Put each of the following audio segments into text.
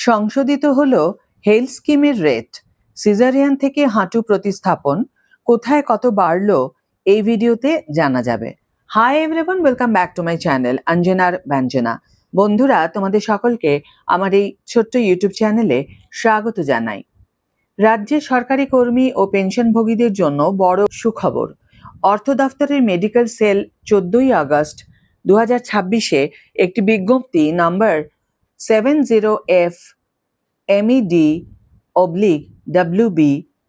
সংশোধিত হলো হেলথ স্কিমের রেট। সিজারিয়ান থেকে হাঁটু প্রতিস্থাপন কোথায় কত বাড়লো এই ভিডিওতে জানা যাবে। Hi everyone, welcome back to my channel অঞ্জনার ব্যঞ্জনা। বন্ধুরা, তোমাদের সকলকে আমার এই ছোট্ট ইউটিউব চ্যানেলে স্বাগত জানাই। রাজ্যের সরকারি কর্মী ও পেনশনভোগীদের জন্য বড় সুখবর। অর্থ দফতরের মেডিকেল সেল 14ই আগস্ট 2026-এ একটি বিজ্ঞপ্তি নাম্বার 70F MED/WB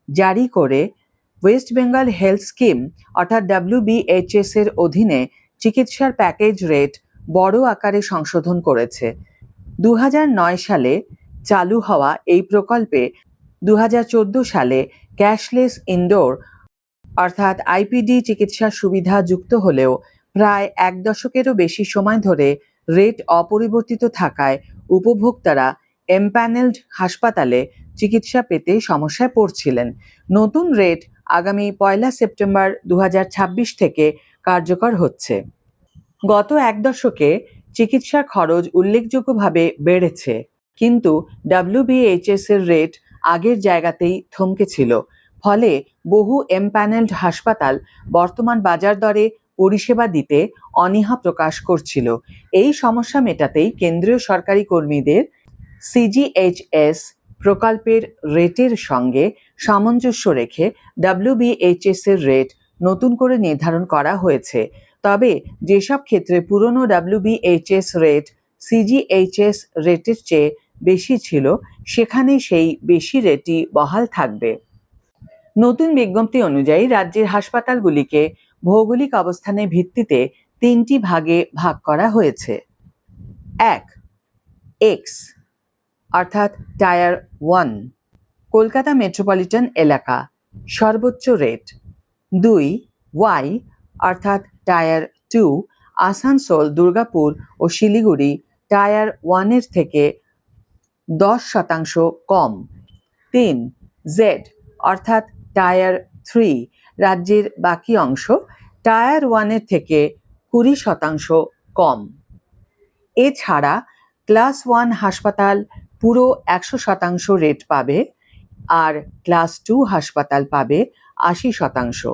জারি করে ওয়েস্ট বেঙ্গল হেলথ স্কিম অর্থাৎ WBHS এর অধীনে চিকিৎসার প্যাকেজ রেট বড় আকারে সংশোধন করেছে। 2009 সালে চালু হওয়া এই প্রকল্পে 2014 সালে ক্যাশলেস ইনডোর অর্থাৎ IPD চিকিৎসার সুবিধা যুক্ত হলেও প্রায় 1 দশকেরও বেশি সময় ধরে রেট অপরিবর্তিত থাকায় উপভোক্তারা এমপ্যানেলড হাসপাতালে চিকিৎসা পেতে সমস্যায় পড়ছিলেন। নতুন রেট আগামী 1 সেপ্টেম্বর 2026 থেকে কার্যকর হচ্ছে। গত 1 দশকে চিকিৎসার খরচ উল্লেখযোগ্যভাবে বেড়েছে, কিন্তু WBHS এর রেট আগের জায়গাতেই থমকে ছিল। ফলে বহু এমপ্যানেলড হাসপাতাল বর্তমান বাজার দরে পরিষেবা দিতে অনীহা প্রকাশ করছিল। এই সমস্যা মেটাতেই কেন্দ্রীয় সরকারি কর্মীদের CGHS প্রকল্পের রেটের সঙ্গে সামঞ্জস্য রেখে WBHS এর রেট নতুন করে নির্ধারণ করা হয়েছে। তবে যেসব ক্ষেত্রে পুরনো WBHS রেট CGHS রেটের চেয়ে বেশি ছিল, সেখানে সেই বেশি রেটই বহাল থাকবে। নতুন বিজ্ঞপ্তি অনুযায়ী রাজ্যের হাসপাতালগুলিকে ভৌগোলিক অবস্থানের ভিত্তিতে 3টি ভাগে ভাগ করা হয়েছে। 1. এক্স অর্থাৎ টায়ার 1 কলকাতা মেট্রোপলিটন এলাকা, সর্বোচ্চ রেট। 2. ওয়াই অর্থাৎ টায়ার 2 আসানসোল, দুর্গাপুর ও শিলিগুড়ি টায়ার 1-এর থেকে 10% কম। 3. জেড অর্থাৎ টায়ার 3 রাজ্যের বাকি অংশ টায়ার 1-এর থেকে 20% কম। এছাড়া ক্লাস 1 হাসপাতাল পুরো 100% রেট পাবে, আর ক্লাস 2 হাসপাতাল পাবে 80%।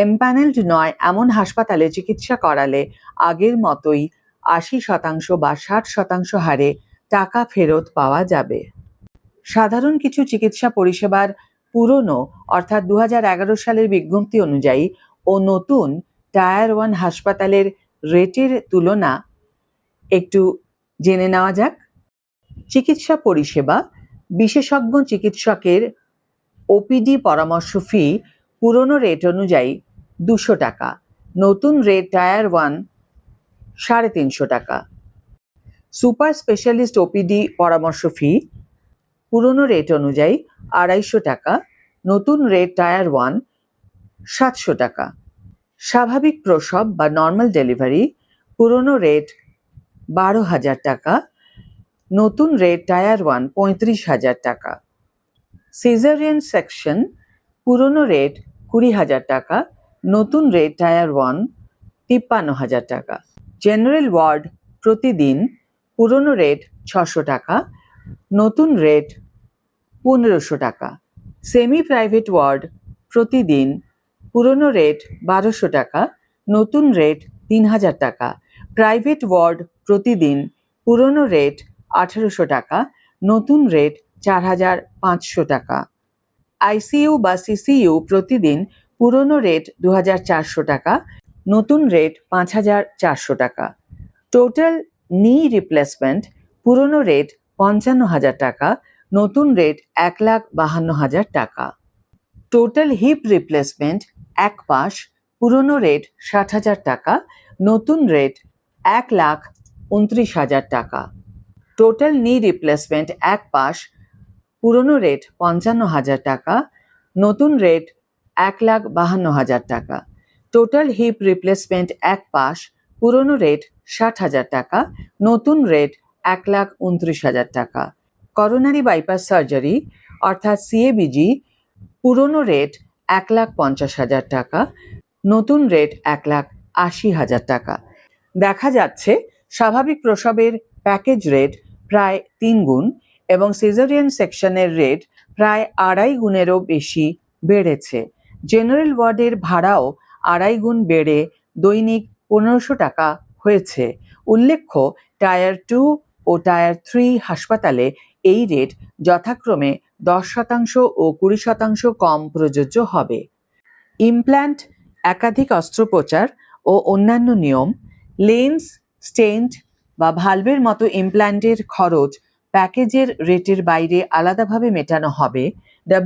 এমপ্যানেলড নয় এমন হাসপাতালে চিকিৎসা করালে আগের মতোই 80% বা 60% হারে টাকা ফেরত পাওয়া যাবে। সাধারণ কিছু চিকিৎসা পরিষেবার পুরনো অর্থাৎ 2011 সালের বিজ্ঞপ্তি অনুযায়ী ও নতুন টায়ার 1 হাসপাতালের রেটের তুলনা একটু জেনে নেওয়া যাক। চিকিৎসা পরিষেবা: বিশেষজ্ঞ চিকিৎসকের OPD পরামর্শ ফি পুরনো রেট অনুযায়ী 200 টাকা, নতুন রেট টায়ার 1 350 টাকা। সুপার স্পেশালিস্ট OPD পরামর্শ ফি পুরনো রেট অনুযায়ী 250 টাকা, নতুন রেট টায়ার 1 700 টাকা। স্বাভাবিক প্রসব বা নর্মাল ডেলিভারি পুরনো রেট 12,000 টাকা, নতুন রেট টায়ার 1 35,000 টাকা। সিজারিয়ান সেকশন পুরনো রেট 20,000 টাকা, নতুন রেট টায়ার 1 53,000 টাকা। জেনারেল ওয়ার্ড প্রতিদিন পুরনো রেট 600 টাকা, নতুন রেট 1500 টাকা। সেমি প্রাইভেট ওয়ার্ড প্রতিদিন পুরনো রেট 1200 টাকা, নতুন রেট 3000 টাকা। প্রাইভেট ওয়ার্ড প্রতিদিন পুরনো রেট 1800 টাকা, নতুন রেট 4500 টাকা। ICU বা CCU প্রতিদিন পুরনো রেট 2400 টাকা, নতুন রেট 5400 টাকা। টোটাল নি রিপ্লেসমেন্ট পুরনো রেট 55,000 টাকা, নতুন রেট 1,52,000 টাকা। টোটাল হিপ রিপ্লেসমেন্ট 1 পাশ পুরনো রেট 60,000 টাকা, নতুন রেট 1,29,000 টাকা। টোটাল নি রিপ্লেসমেন্ট 1 পাশ পুরনো রেট 55,000 টাকা, নতুন রেট 1,52,000 টাকা। টোটাল হিপ রিপ্লেসমেন্ট 1 পাশ পুরনো রেট 60,000 টাকা, নতুন রেট 1,29,000 টাকা। করোনারি বাইপাস সার্জারি অর্থাৎ CABG পুরনো রেট 1,50,000 টাকা, নতুন রেট 1,80,000 টাকা। দেখা যাচ্ছে স্বাভাবিক প্রসবের প্যাকেজ রেট প্রায় 3 গুণ এবং সিজারিয়ান সেকশনের রেট প্রায় 2.5 গুণেরও বেশি বেড়েছে। জেনারেল ওয়ার্ডের ভাড়াও 2.5 গুণ বেড়ে দৈনিক 1500 টাকা হয়েছে। উল্লেখ্য, টায়ার 2 ও টায়ার 3 হাসপাতালে এই রেট যথাক্রমে 10% ও 20% কম প্রযোজ্য হবে। ইমপ্ল্যান্ট, একাধিক অস্ত্রোপচার ও অন্যান্য নিয়ম, লেন্স, স্টেন্ট বা ভালভের মতো ইমপ্ল্যান্টের খরচ প্যাকেজের রেটের বাইরে আলাদাভাবে মেটানো হবে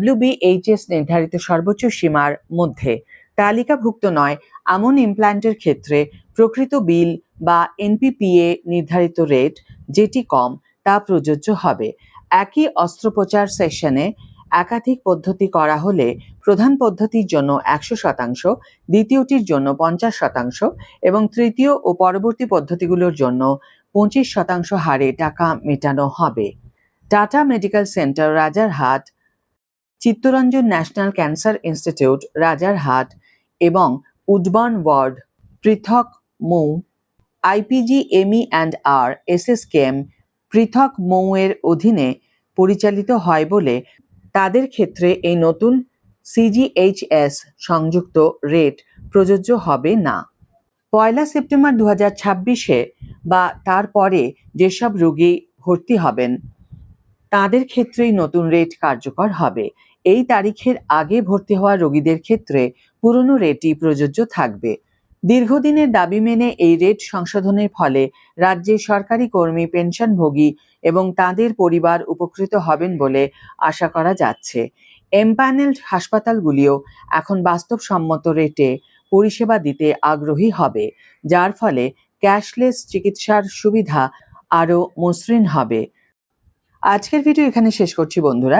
WBHS নির্ধারিত সর্বোচ্চ সীমার মধ্যে। তালিকাভুক্ত নয় এমন ইমপ্ল্যান্টের ক্ষেত্রে প্রকৃত বিল বা NPPA নির্ধারিত রেট যেটি কম তা প্রযোজ্য হবে। একই অস্ত্রোপচার সেশনে একাধিক পদ্ধতি করা হলে প্রধান পদ্ধতির জন্য 100%, দ্বিতীয়টির জন্য 50% এবং তৃতীয় ও পরবর্তী পদ্ধতিগুলোর জন্য 25% হারে টাকা মেটানো হবে। Tata medical centre Rajarhat, Chittaranjan national cancer institute Rajarhat এবং উডবার্ন ওয়ার্ড পৃথক মৌ, IPG-MER SSKM পৃথক মৌয়ের অধীনে পরিচালিত হয় বলে তাদের ক্ষেত্রে এই নতুন CGHS সংযুক্ত রেট প্রযোজ্য হবে না। 1 সেপ্টেম্বর 2026-এ বা তারপরে যেসব রোগী ভর্তি হবেন তাদের ক্ষেত্রেই নতুন রেট কার্যকর হবে। এই তারিখের আগে ভর্তি হওয়া রোগীদের ক্ষেত্রে পুরনো রেটই প্রযোজ্য থাকবে। দীর্ঘদিনের দাবি মেনে এই রেট সংশোধনের ফলে রাজ্যের সরকারি কর্মী, পেনশনভোগী এবং তাদের পরিবার উপকৃত হবেন বলে আশা করা যাচ্ছে। এমপ্যানেলড হাসপাতালগুলিও এখন বাস্তবসম্মত রেটে পরিষেবা দিতে আগ্রহী হবে, যার ফলে ক্যাশলেস চিকিৎসার সুবিধা আরও মসৃণ হবে। আজকের ভিডিও এখানে শেষ করছি বন্ধুরা।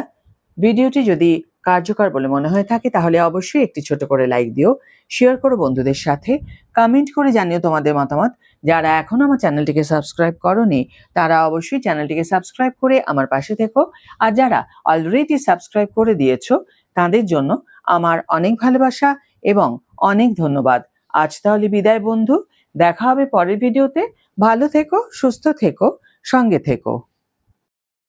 ভিডিওটি যদি কার্যকর বলে মনে হয়ে থাকে তাহলে অবশ্যই একটি ছোট করে লাইক দিও, শেয়ার করো বন্ধুদের সাথে, কমেন্ট করে জানিও তোমাদের মতামত। যারা এখনো আমার চ্যানেলটিকে সাবস্ক্রাইব করোনি তারা অবশ্যই চ্যানেলটিকে সাবস্ক্রাইব করে আমার পাশে থেকো, আর যারা অলরেডি সাবস্ক্রাইব করে দিয়েছো তাদের জন্য আমার অনেক ভালোবাসা এবং অনেক ধন্যবাদ। আজ তাহলে বিদায় বন্ধু, দেখা হবে পরের ভিডিওতে। ভালো থেকো, সুস্থ থেকো, সঙ্গে থেকো।